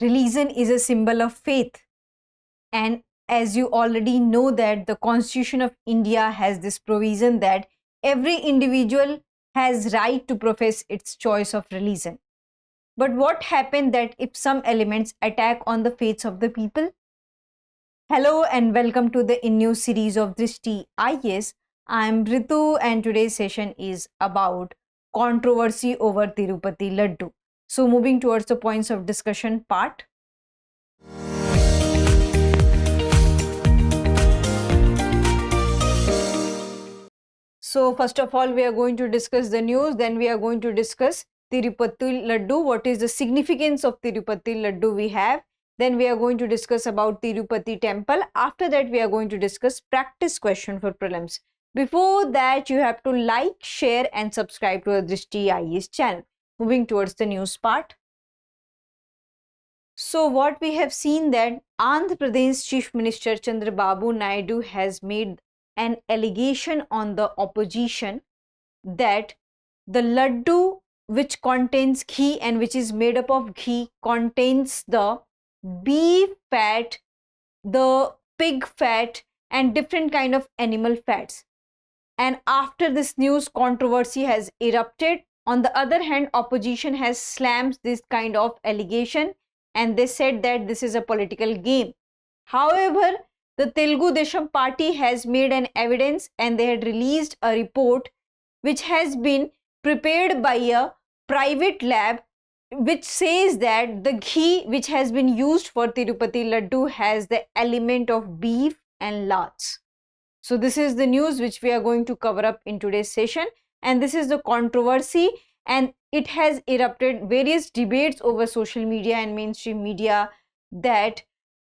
Religion is a symbol of faith, and as you already know that the Constitution of India has this provision that every individual has right to profess its choice of religion. But what happened that if some elements attack on the faiths of the people? Hello and welcome to the new series of Drishti IAS. I am Ritu and today's session is about controversy over Tirupati Laddu. So moving towards the points of discussion part. So first of all, we are going to discuss the news, then we are going to discuss Tirupati Laddu, what is the significance of Tirupati Laddu we have. Then we are going to discuss about Tirupati temple. After that, we are going to discuss practice question for prelims. Before that, you have to like, share and subscribe to our Drishti IAS channel. Moving towards the news part. So what we have seen that Andhra Pradesh Chief Minister Chandrababu Naidu has made an allegation on the opposition that the laddu which contains ghee and which is made up of ghee contains the beef fat, the pig fat and different kind of animal fats. And after this news, controversy has erupted. On the other hand, opposition has slammed this kind of allegation and they said that this is a political game. However, the Telugu Desam party has made an evidence and they had released a report which has been prepared by a private lab which says that the ghee which has been used for Tirupati Laddu has the element of beef and lads. So this is the news which we are going to cover up in today's session, and this is the controversy, and it has erupted various debates over social media and mainstream media that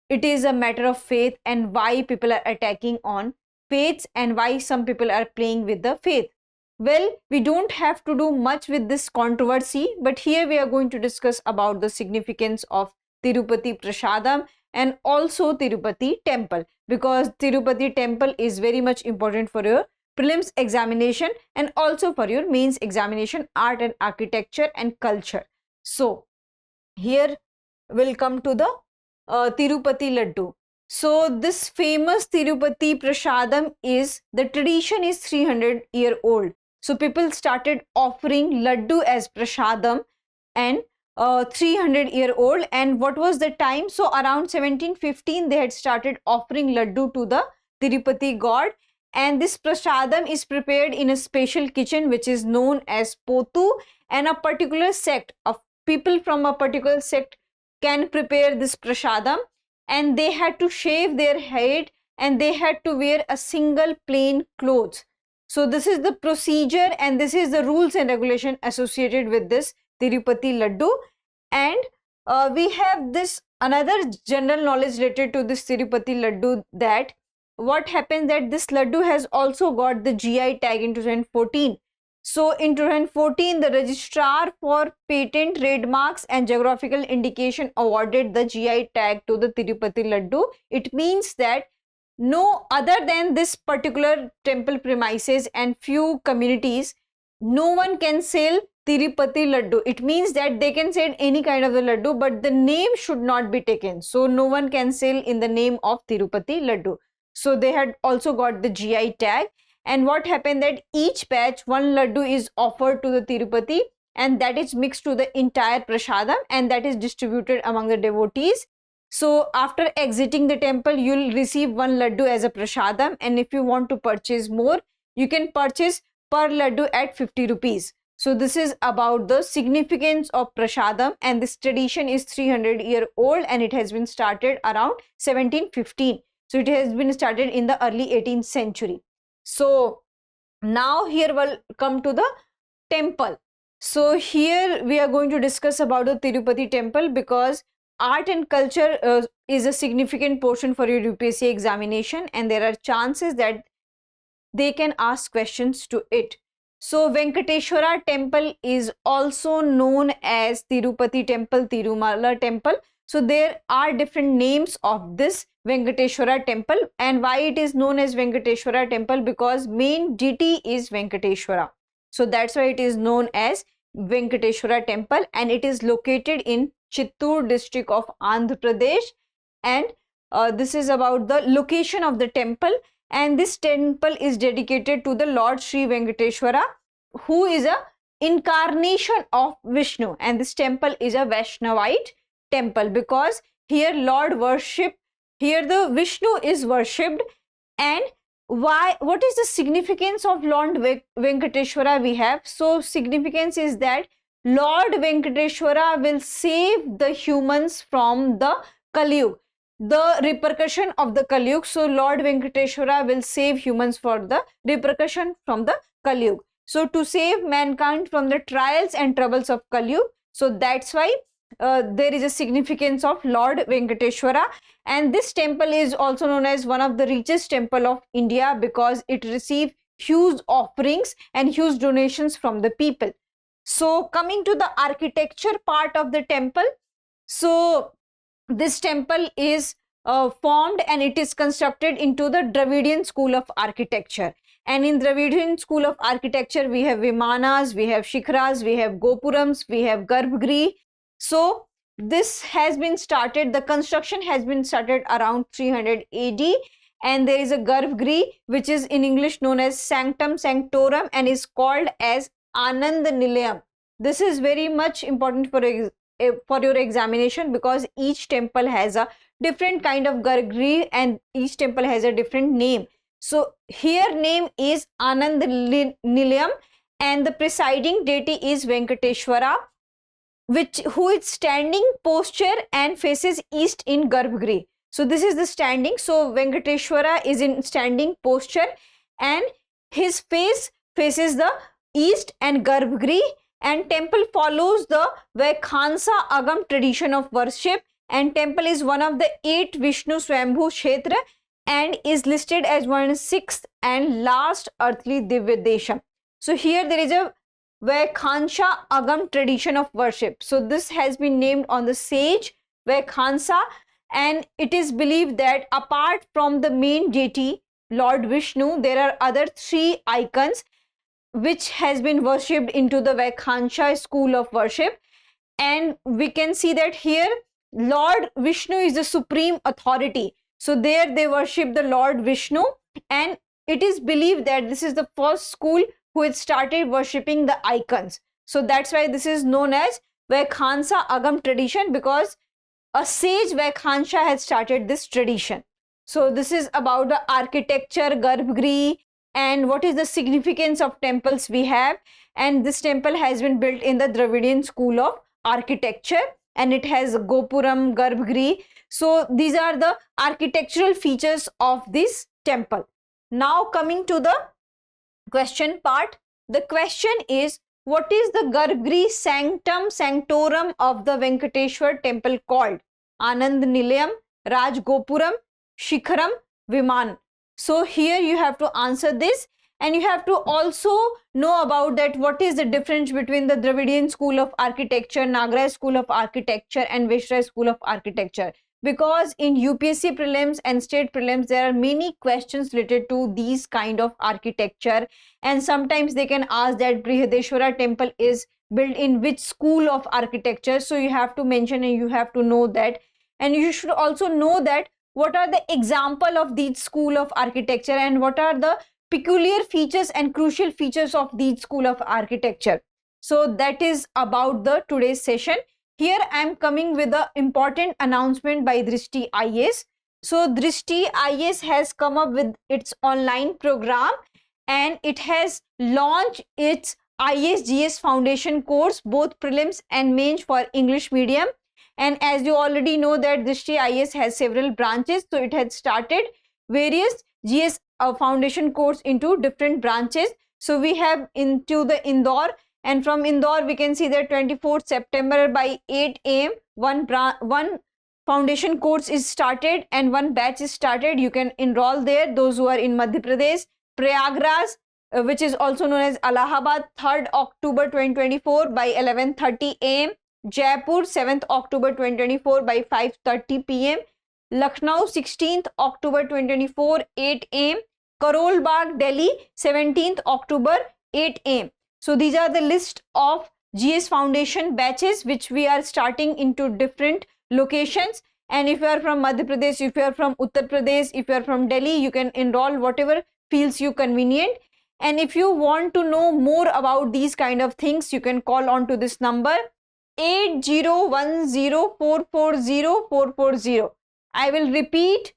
it is a matter of faith and why people are attacking on faiths and why some people are playing with the faith. Well, we don't have to do much with this controversy, but here we are going to discuss about the significance of Tirupati Prasadam and also Tirupati temple, because Tirupati temple is very much important for your prelims examination and also for your mains examination, art and architecture and culture. So here we'll come to the Tirupati Laddu. So this famous Tirupati Prasadam is, the tradition is 300-year old. So people started offering laddu as prasadam and 300-year old. And what was the time? So around 1715 they had started offering laddu to the Tirupati god, and this prasadam is prepared in a special kitchen which is known as Potu, and a particular sect of people from a particular sect can prepare this prasadam, and they had to shave their head and they had to wear a single plain clothes. So this is the procedure and this is the rules and regulation associated with this Tirupati Laddu. And we have this another general knowledge related to this Tirupati Laddu, that what happens that this Laddu has also got the GI tag in 2014. So in 2014, the Registrar for Patent, Trademarks and Geographical Indication awarded the GI tag to the Tirupati Laddu. It means that no other than this particular temple premises and few communities, no one can sell Tirupati Laddu. It means that they can sell any kind of the Laddu, but the name should not be taken. So no one can sell in the name of Tirupati Laddu. So they had also got the GI tag. And what happened that each batch, one Laddu is offered to the Tirupati, and that is mixed to the entire prasadam and that is distributed among the devotees. So after exiting the temple, you'll receive one laddu as a prasadam, and if you want to purchase more, you can purchase per laddu at 50 rupees. So this is about the significance of prasadam, and this tradition is 300-year old and it has been started around 1715. So it has been started in the early 18th century. So now here we'll come to the temple. So here we are going to discuss about the Tirupati temple, because art and culture is a significant portion for your UPSC examination and there are chances that they can ask questions to it. So Venkateshwara temple is also known as Tirupati temple, Tirumala temple. So there are different names of this Venkateshwara temple, and why it is known as Venkateshwara temple, because main deity is Venkateshwara. So that's why it is known as Venkateshwara temple, and it is located in Chittoor district of Andhra Pradesh, and this is about the location of the temple. And this temple is dedicated to the Lord Sri Venkateshwara, who is a incarnation of Vishnu, and this temple is a Vaishnavite temple because here Lord worship, here the Vishnu is worshipped. And why, what is the significance of Lord Venkateshwara we have? So significance is that Lord Venkateshwara will save the humans from the Kali Yuga, the repercussion of the Kali Yuga. So Lord Venkateshwara will save humans for the repercussion from the Kali Yuga. So to save mankind from the trials and troubles of Kali Yuga. So that's why there is a significance of Lord Venkateshwara. And this temple is also known as one of the richest temple of India because it received huge offerings and huge donations from the people. So coming to the architecture part of the temple, so this temple is formed and it is constructed into the Dravidian school of architecture. And in Dravidian school of architecture, we have Vimanas, we have Shikharas, we have Gopurams, we have Garbhagrihi. So this has been started, the construction has been started around 300 AD, and there is a Garbhagrihi which is in English known as Sanctum Sanctorum and is called as Anand Nilayam. This is very much important for your examination because each temple has a different kind of Garbhagrihi and each temple has a different name. So here name is Anand Nilayam and the presiding deity is Venkateshwara, who is standing posture and faces east in Garbhagrihi. So this is the standing. So Venkateshwara is in standing posture and his face faces the east and Garbhagrihi, and temple follows the Vaikhansa Agam tradition of worship, and temple is one of the 8 Vishnu Swambhu Kshetra and is listed as 1/6 and last earthly Divya Desham. So here there is a Vaikhansa Agam tradition of worship. So this has been named on the sage Vaikhansa, and it is believed that apart from the main deity Lord Vishnu, there are other 3 icons which has been worshipped into the Vaikhansa school of worship. And we can see that here Lord Vishnu is the supreme authority. So there they worship the Lord Vishnu, and it is believed that this is the first school who had started worshipping the icons. So that's why this is known as Vaikhansa Agam tradition, because a sage Vaikhansa had started this tradition. So this is about the architecture, Garbhagrihi, and what is the significance of temples we have. And this temple has been built in the Dravidian school of architecture, and it has Gopuram, Garbhagrihi. So these are the architectural features of this temple. Now coming to the question part. The question is, what is the Garbhagrihi Sanctum Sanctorum of the Venkateshwar temple called? Anand Nilayam, Raj Gopuram, Shikharam, Viman. So here you have to answer this, and you have to also know about that what is the difference between the Dravidian school of architecture, Nagaraj school of architecture and Vaishnava school of architecture. Because in UPSC prelims and state prelims, there are many questions related to these kind of architecture, and sometimes they can ask that Brihadeshwara temple is built in which school of architecture. So you have to mention and you have to know that, and you should also know that what are the example of these school of architecture and what are the peculiar features and crucial features of these school of architecture. So that is about the today's session. Here I am coming with an important announcement by Drishti IAS. So Drishti IAS has come up with its online program, and it has launched its IAS GS Foundation course, both prelims and mains for English medium. And as you already know that Drishti IAS has several branches, so it has started various GS foundation course into different branches. So we have into the Indore, and from Indore we can see that 24th September by 8 AM one foundation course is started and one batch is started. You can enroll there, those who are in Madhya Pradesh. Prayagraj, which is also known as Allahabad, 3rd October 2024 by 11:30 AM. Jaipur, 7th October 2024 by 5:30 PM. Lucknow, 16th October 2024, 8 AM. Karol Bagh, Delhi, 17th October, 8 AM. So these are the list of GS Foundation batches, which we are starting into different locations. And if you are from Madhya Pradesh, if you are from Uttar Pradesh, if you are from Delhi, you can enroll whatever feels you convenient. And if you want to know more about these kind of things, you can call on to this number 8010440440. I will repeat,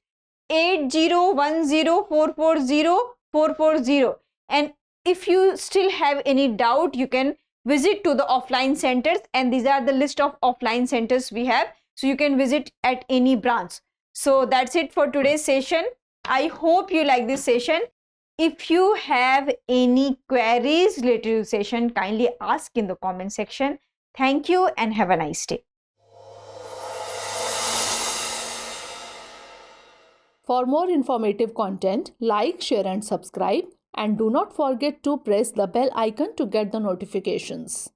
8010440440. And if you still have any doubt, you can visit to the offline centers, and these are the list of offline centers we have, so you can visit at any branch. So that's it for today's session. I hope you like this session. If you have any queries related to the session, kindly ask in the comment section. Thank you and have a nice day. For more informative content, like, share and subscribe, and do not forget to press the bell icon to get the notifications.